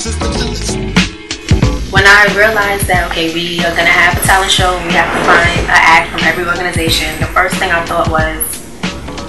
When I realized that, okay, we are going to have a talent show, we have to find an act from every organization, the first thing I thought was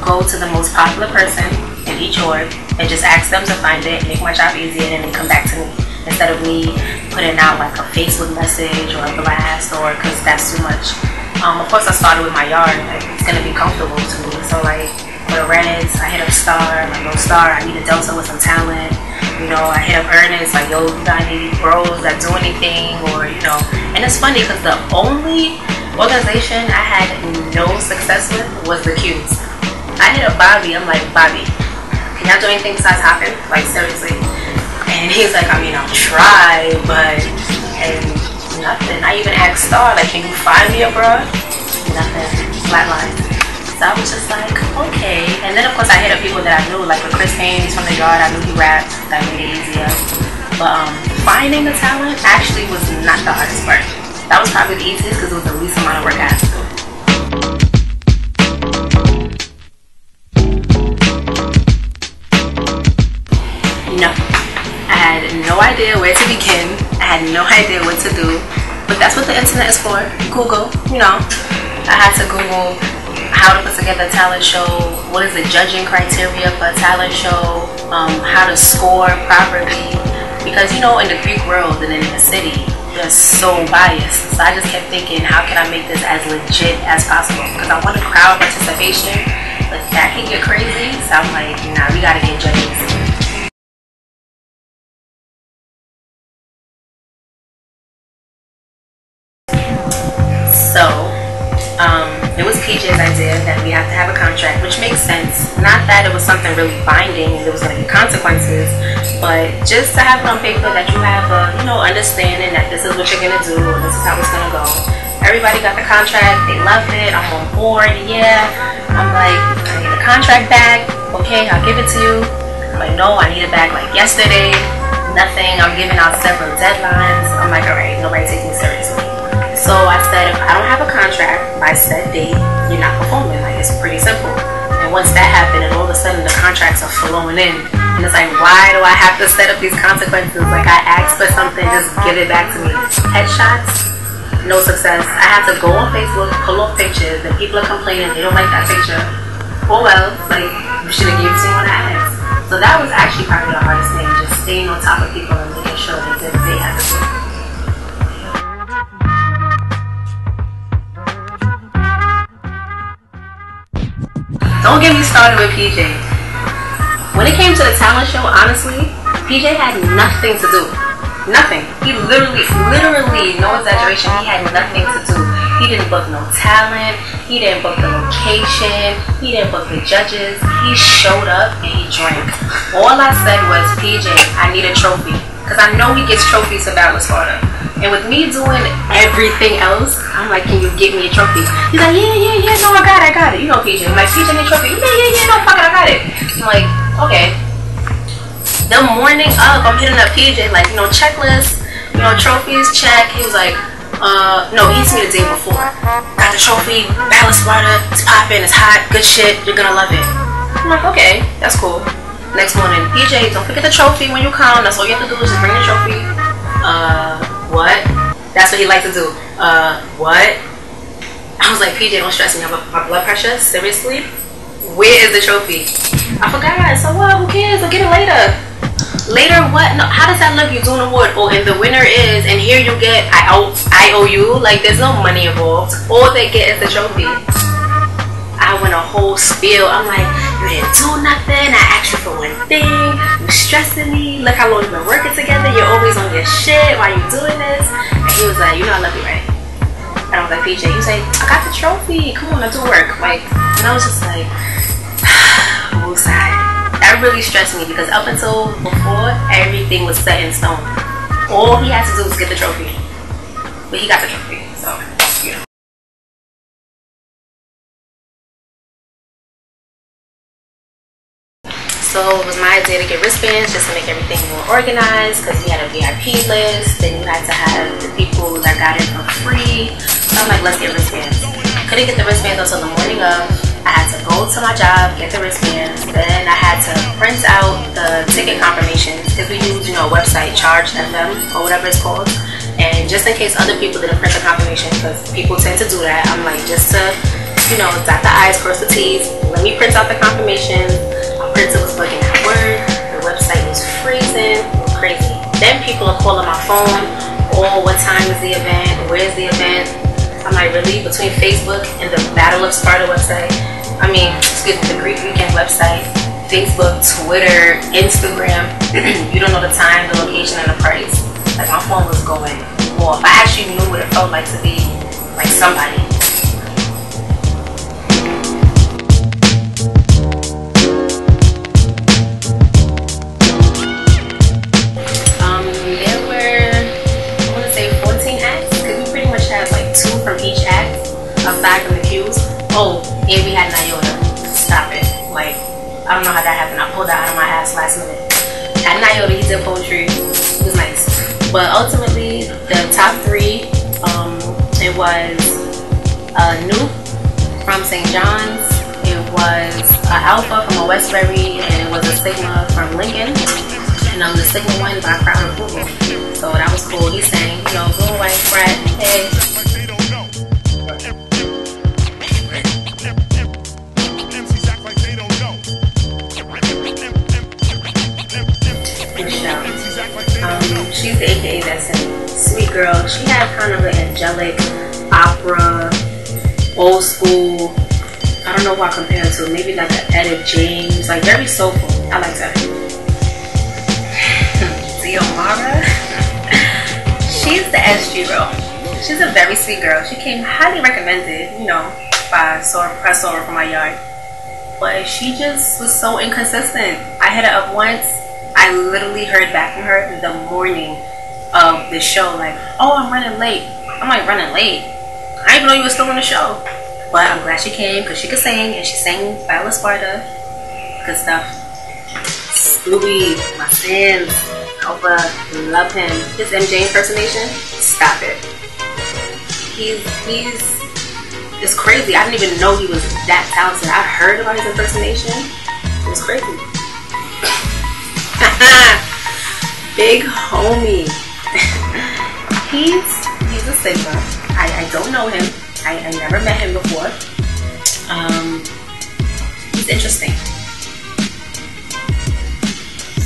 go to the most popular person in each org and just ask them to find it, make my job easier, and then come back to me. Instead of me putting out like a Facebook message or a blast, or because that's too much. Of course, I started with my yard, like it's going to be comfortable to me. So like for the Reds, I hit up Star, like no Star, I need a Delta with some talent. You know, I hit up Ernest, like, yo, you got any bros that do anything, or, you know. And it's funny because the only organization I had no success with was the Qs. I hit up Bobby, I'm like, Bobby, can y'all do anything besides hopping? Like, seriously. And he's like, I mean, I'll try, but, and nothing. I even asked Star, like, can you find me a bro? Nothing. Flatline. So I was just like, okay. And then of course I hit up people that I knew, like with Chris Haynes from the yard, I knew he rapped, that made it easier. But finding the talent actually was not the hardest part. That was probably the easiest because it was the least amount of work I had to do. No. I had no idea where to begin. I had no idea what to do. But that's what the internet is for. Google, you know. I had to Google how to put together a talent show, what is the judging criteria for a talent show, how to score properly, because you know in the Greek world and in the city they're so biased. So I just kept thinking, how can I make this as legit as possible, because I want a crowd participation, but that can get crazy. So I'm like, nah, we gotta get judges. So it was PJ's idea that we have to have a contract, which makes sense. Not that it was something really binding and there was going to be consequences, but just to have it on paper that you have a, you know, understanding that this is what you're going to do, this is how it's going to go. Everybody got the contract, they loved it, I'm on board, yeah. I'm like, I need the contract back, okay, I'll give it to you. I'm like, no, I need it back like yesterday, nothing. I'm giving out several deadlines. I'm like, alright, nobody takes me seriously. So I said, if I don't have a contract by set date, you're not performing. Like, it's pretty simple. And once that happened, and all of a sudden the contracts are flowing in, and it's like, why do I have to set up these consequences? Like, I asked for something, just give it back to me. Headshots, no success. I have to go on Facebook, pull off pictures, and people are complaining they don't like that picture. Oh well, like, you should have given it to me when I asked. So that was actually probably the hardest thing, just staying on top of people and making sure they did what they had to do. Don't get me started with PJ. When it came to the talent show, honestly, PJ had nothing to do. Nothing. He literally, no exaggeration, he had nothing to do. He didn't book no talent. He didn't book the location. He didn't book the judges. He showed up and he drank. All I said was, PJ, I need a trophy. Because I know he gets trophies for Battle of Sparta. And with me doing everything else, I'm like, can you get me a trophy? He's like, yeah, no, I got it. You know PJ. I'm like, PJ need a trophy. Yeah, no, fuck it, I got it. I'm like, okay. The morning of, I'm hitting up PJ, like, you know, checklist, you know, trophies, check. He was like, no, he hits me the day before. Got the trophy, Battle of Sparta, it's popping, it's hot, good shit, you're gonna love it. I'm like, okay, that's cool. Next morning, PJ, don't forget the trophy when you come. That's all you have to do is just bring the trophy. What? That's what he likes to do. What? I was like, PJ, don't stress me. I have my blood pressure. Seriously? Where is the trophy? I forgot. So what? Who cares? I'll get it later. Later what? No, how does that look? You do an award. Oh, and the winner is, and here you get, I owe you. Like, there's no money involved. All they get is the trophy. I went a whole spiel. I'm like, you didn't do nothing. I asked you for one thing. You stressing me. Look how long we've been working together. You're always on your shit. Why are you doing this? And he was like, you know I love you, right? And I was like, PJ, you say, I got the trophy. Come on, I do work. Like, and I was just like, woosah. That really stressed me because up until before, everything was set in stone. All he had to do was get the trophy. But he got the trophy, so, you know. So it was my idea to get wristbands just to make everything more organized, because we had a VIP list and you had to have the people that got it for free. So I'm like, let's get wristbands. Couldn't get the wristbands until the morning of. I had to go to my job, get the wristbands. Then I had to print out the ticket confirmations, because we use, you know, website, CHARMAINE or whatever it's called. And just in case other people didn't print the confirmation, because people tend to do that, I'm like, just to, you know, dot the I's, cross the T's, let me print out the confirmation. My printer was bugging at work, the website was freezing, it was crazy. Then people are calling my phone, oh, what time is the event, where's the event? I'm like, really? Between Facebook and the Battle of Sparta website, I mean, excuse me, the Greek Weekend website, Facebook, Twitter, Instagram, you don't know the time, the location, and the price. Like, my phone was going off. I actually knew what it felt like to be like somebody. There were, I want to say 14 acts, because we pretty much had like 2 from each act, aside from the cues. Oh, and we had Nyota. Stop it. Like, I don't know how that happened. I pulled that out of my ass last minute. At Nyota, he did poetry. It was nice. But ultimately, the top 3, it was Nuke from St. John's, it was Alpha from a Westbury, and it was a Sigma from Lincoln. And the Sigma won by crowd approval. So that was cool. He sang, you know, blue, white, frat, hey. She's the AKA that's in Sweet Girl. She had kind of an angelic, opera, old school. I don't know what I compare it to. Maybe like an Etta James, like very soulful. I like that. Xiomara. She's the SG girl. She's a very sweet girl. She came highly recommended, you know, by press over from my yard. But she just was so inconsistent. I hit her up once. I literally heard back from her the morning of the show, like, oh, I'm running late. I'm like, running late? I didn't even know you were still on the show. But I'm glad she came because she could sing, and she sang Battle of Sparta. Good stuff. Scooby, my sins, Alpha, love him. His MJ impersonation, stop it. It's crazy. I didn't even know he was that talented. I heard about his impersonation. It was crazy. Big homie. He's a Sigma. I don't know him. I never met him before. He's interesting.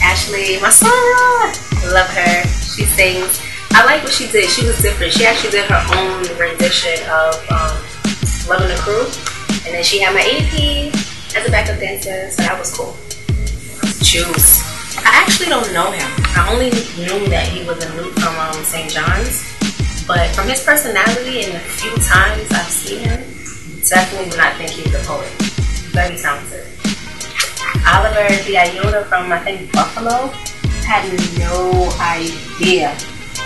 Ashley, my Sarah, love her. She sings. I like what she did. She was different. She actually did her own rendition of Loving the Crew, and then she had my AP as a backup dancer, so that was cool. Juice. I actually don't know him. I only knew that he was a Luke from St. John's, but from his personality and the few times I've seen him, definitely would not think he's a poet. Very talented. Oliver Diayota from, I think, Buffalo, had no idea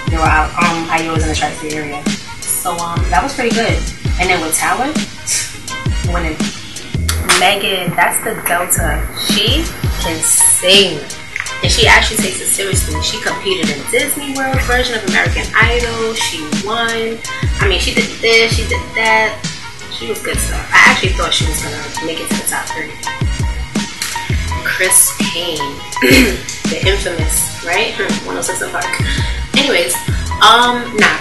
there were Iotas in the Tri-State area. So that was pretty good. And then with talent, winning. Megan, that's the Delta. She can sing. And she actually takes it seriously. She competed in Disney World version of American Idol. She won. I mean, she did this, she did that. She was good stuff. I actually thought she was going to make it to the top 3. Chris Payne. The infamous, right? 106 in Park. Anyways,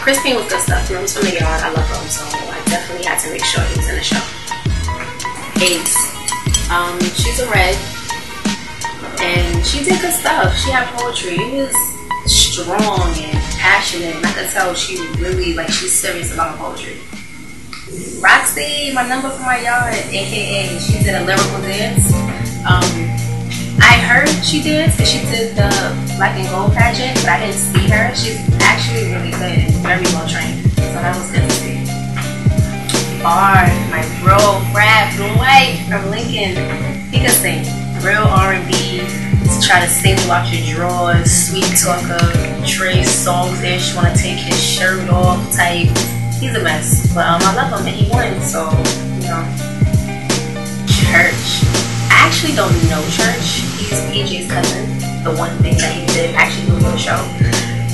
Chris Payne was good stuff. You know, he's from the yard. I love him, so I definitely had to make sure he was in the show. Ace. She's a red. And she did good stuff. She had poetry. It was strong and passionate. And I could tell she really, like, she's serious about her poetry. Roxy, my number from my yard, AKA, she did a lyrical dance. I heard she danced because she did the Black and Gold pageant, but I didn't see her. She's actually really good and very well trained. So that was good to see. Bar, my bro, Brad, blue and white from Lincoln. He could sing. Real R&B, try to sing about your drawers, sweet talker, Trey Songfish, wanna take his shirt off type. He's a mess, but I love him and he won, so, you know. Church. I actually don't know Church. He's PJ's cousin. The one thing that he did actually move on the show.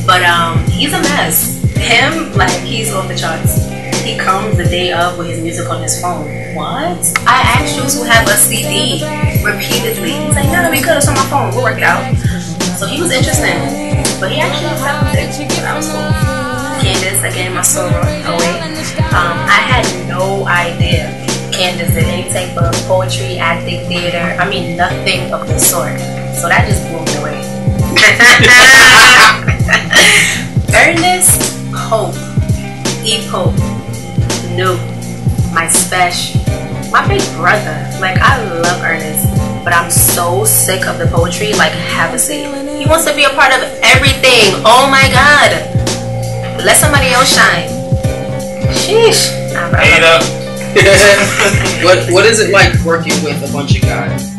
But he's a mess. Him, like, he's off the charts. He comes the day of with his music on his phone. What? I asked you to have a CD repeatedly. He's like, no, we could. It's on my phone. We'll work it out. So he was interesting, but he actually was talented. So that was cool. Candace, again, my soror, I had no idea Candace did any type of poetry, acting, theater. I mean, nothing of the sort. So that just blew me away. Ernest, Pope, E.POPE, New, my special, my big brother. Like, I love Ernest, but I'm so sick of the poetry. Like, have a seat. He wants to be a part of everything. Oh my God. Let somebody else shine. Sheesh. What is it like working with a bunch of guys?